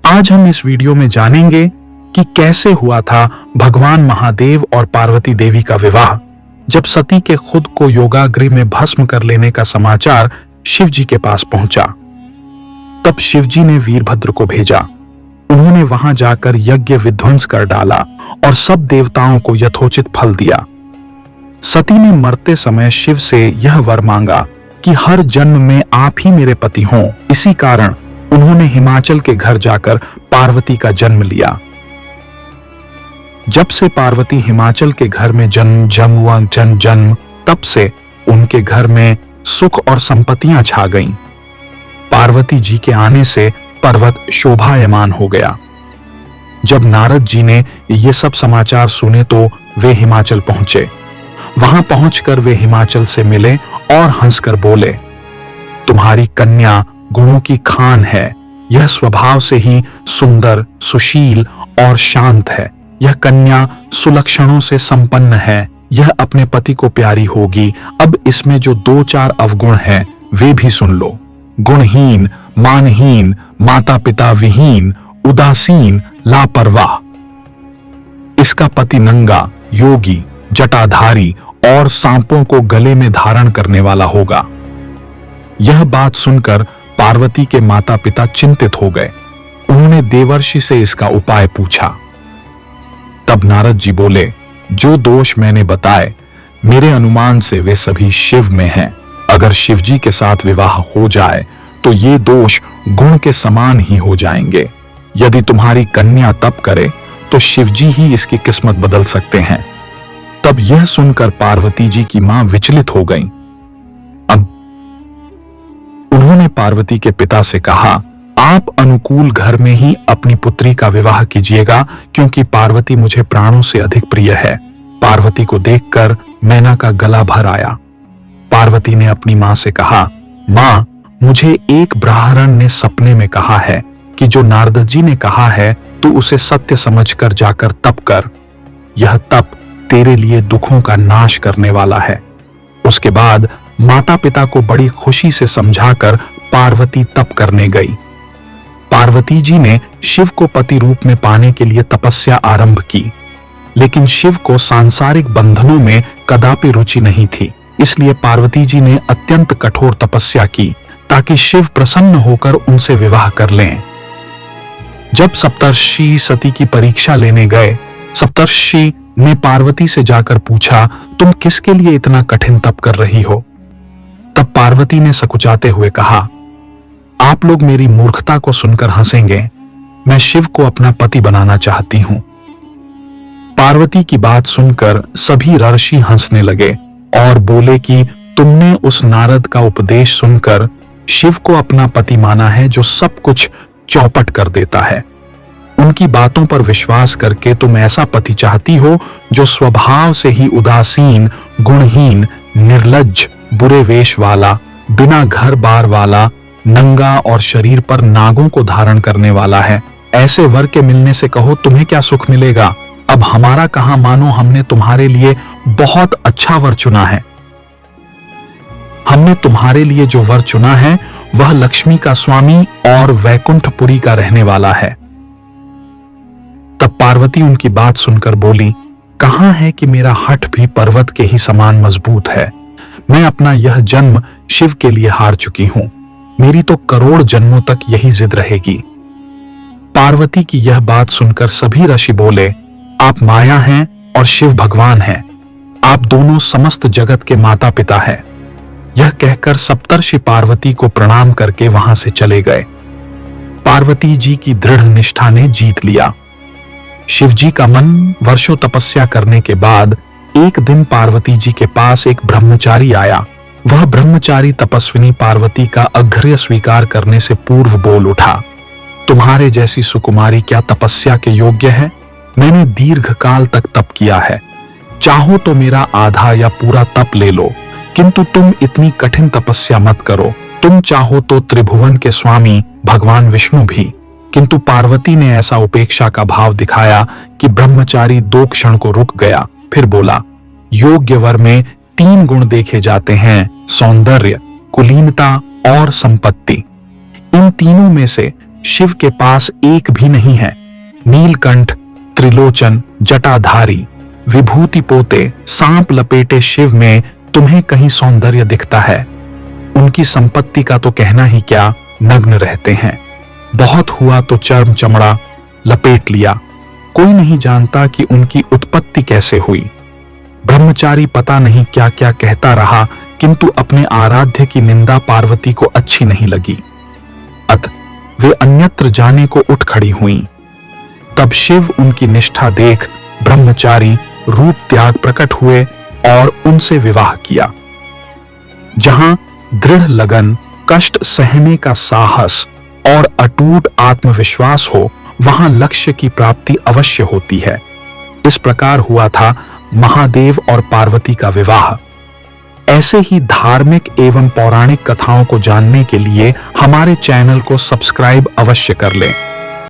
आज हम इस वीडियो में जानेंगे कि कैसे हुआ था भगवान महादेव और पार्वती देवी का विवाह। जब सती के खुद को योगाग्नि में भस्म कर लेने का समाचार शिव जी के पास पहुंचा, तब शिव जी ने वीरभद्र को भेजा। उन्होंने वहां जाकर यज्ञ विध्वंस कर डाला और सब देवताओं को यथोचित फल दिया। सती ने मरते समय शिव से यह वर मांगा कि हर जन्म में आप ही मेरे पति हों। इसी कारण उन्होंने हिमाचल के घर जाकर पार्वती का जन्म लिया। जब से पार्वती हिमाचल के घर में जन्म तब से उनके घर में सुख और संपत्तियां छा गईं। पार्वती जी के आने से पर्वत शोभायमान हो गया। जब नारद जी ने ये सब समाचार सुने तो वे हिमाचल पहुंचे। वहां पहुंचकर वे हिमाचल से मिले और हंसकर बोले, तुम्हारी कन्या गुणों की खान है। यह स्वभाव से ही सुंदर, सुशील और शांत है। यह कन्या सुलक्षणों से संपन्न है। यह अपने पति को प्यारी होगी। अब इसमें जो 2-4 अवगुण हैं वे भी सुन लो। गुणहीन, मानहीन, माता पिता विहीन, उदासीन, लापरवाह। इसका पति नंगा, योगी, जटाधारी और सांपों को गले में धारण करने वाला होगा। यह बात सुनकर पार्वती के माता पिता चिंतित हो गए। उन्होंने देवर्षि से इसका उपाय पूछा। तब नारद जी बोले, जो दोष मैंने बताए मेरे अनुमान से वे सभी शिव में हैं। अगर शिव जी के साथ विवाह हो जाए तो ये दोष गुण के समान ही हो जाएंगे। यदि तुम्हारी कन्या तप करे तो शिव जी ही इसकी किस्मत बदल सकते हैं। तब यह सुनकर पार्वती जी की मां विचलित हो गईं। अब उन्होंने पार्वती के पिता से कहा, आप अनुकूल घर में ही अपनी पुत्री का विवाह कीजिएगा, क्योंकि पार्वती मुझे प्राणों से अधिक प्रिय है। पार्वती को देखकर मैना का गला भर आया। पार्वती ने अपनी मां से कहा, मां, मुझे एक ब्राह्मण ने सपने में कहा है कि जो नारद जी ने कहा है तू उसे सत्य समझकर जाकर तप कर। यह तप तेरे लिए दुखों का नाश करने वाला है। उसके बाद माता पिता को बड़ी खुशी से समझाकर पार्वती तप करने गई। पार्वती जी ने शिव को पति रूप में पाने के लिए तपस्या आरंभ की, लेकिन शिव को सांसारिक बंधनों में कदापि रुचि नहीं थी। इसलिए पार्वती जी ने अत्यंत कठोर तपस्या की ताकि शिव प्रसन्न होकर उनसे विवाह कर लें। जब सप्तर्षि सती की परीक्षा लेने गए, सप्तर्षि ने पार्वती से जाकर पूछा, तुम किसके लिए इतना कठिन तप कर रही हो? तब पार्वती ने सकुचाते हुए कहा, आप लोग मेरी मूर्खता को सुनकर हंसेंगे। मैं शिव को अपना पति बनाना चाहती हूं। पार्वती की बात सुनकर सभी ऋषि हंसने लगे और बोले कि तुमने उस नारद का उपदेश सुनकर शिव को अपना पति माना है, जो सब कुछ चौपट कर देता है। उनकी बातों पर विश्वास करके तुम ऐसा पति चाहती हो जो स्वभाव से ही उदासीन, गुणहीन, निर्लज्ज, बुरे वेश वाला, बिना घर बार वाला, नंगा और शरीर पर नागों को धारण करने वाला है। ऐसे वर के मिलने से कहो तुम्हें क्या सुख मिलेगा। अब हमारा कहां मानो, हमने तुम्हारे लिए बहुत अच्छा वर चुना है। हमने तुम्हारे लिए जो वर चुना है वह लक्ष्मी का स्वामी और वैकुंठपुरी का रहने वाला है। तब पार्वती उनकी बात सुनकर बोली, कहां है कि मेरा हठ भी पर्वत के ही समान मजबूत है। मैं अपना यह जन्म शिव के लिए हार चुकी हूं। मेरी तो करोड़ जन्मों तक यही जिद रहेगी। पार्वती की यह बात सुनकर सभी ऋषि बोले, आप माया हैं और शिव भगवान हैं। आप दोनों समस्त जगत के माता पिता हैं। यह कहकर सप्तर्षि पार्वती को प्रणाम करके वहां से चले गए। पार्वती जी की दृढ़ निष्ठा ने जीत लिया। शिव जी का मन वर्षों तपस्या करने के बाद एक दिन पार्वती जी के पास एक ब्रह्मचारी आया। वह ब्रह्मचारी तपस्विनी पार्वती का अर्घ्य स्वीकार करने से पूर्व बोल उठा, तुम्हारे जैसी सुकुमारी क्या तपस्या के योग्य है? मैंने दीर्घ काल तक तप किया है। चाहो तो मेरा आधा या पूरा तप ले लो, किंतु तुम इतनी कठिन तपस्या मत करो। तुम चाहो तो त्रिभुवन के स्वामी भगवान विष्णु भी। किंतु पार्वती ने ऐसा उपेक्षा का भाव दिखाया कि ब्रह्मचारी 2 क्षण को रुक गया। फिर बोला, योग्य वर में 3 गुण देखे जाते हैं, सौंदर्य, कुलीनता और संपत्ति। इन तीनों में से शिव के पास एक भी नहीं है। नीलकंठ, त्रिलोचन, जटाधारी, विभूति पोते, सांप लपेटे शिव में तुम्हें कहीं सौंदर्य दिखता है? उनकी संपत्ति का तो कहना ही क्या, नग्न रहते हैं। बहुत हुआ तो चर्म चमड़ा लपेट लिया। कोई नहीं जानता कि उनकी उत्पत्ति कैसे हुई। ब्रह्मचारी पता नहीं क्या क्या कहता रहा, किंतु अपने आराध्य की निंदा पार्वती को अच्छी नहीं लगी। अत वे अन्यत्र जाने को उठ खड़ी हुईं। तब शिव उनकी निष्ठा देख ब्रह्मचारी रूप त्याग प्रकट हुए और उनसे विवाह किया। जहां दृढ़ लगन, कष्ट सहने का साहस और अटूट आत्मविश्वास हो, वहां लक्ष्य की प्राप्ति अवश्य होती है। इस प्रकार हुआ था महादेव और पार्वती का विवाह। ऐसे ही धार्मिक एवं पौराणिक कथाओं को जानने के लिए हमारे चैनल को सब्सक्राइब अवश्य कर लें।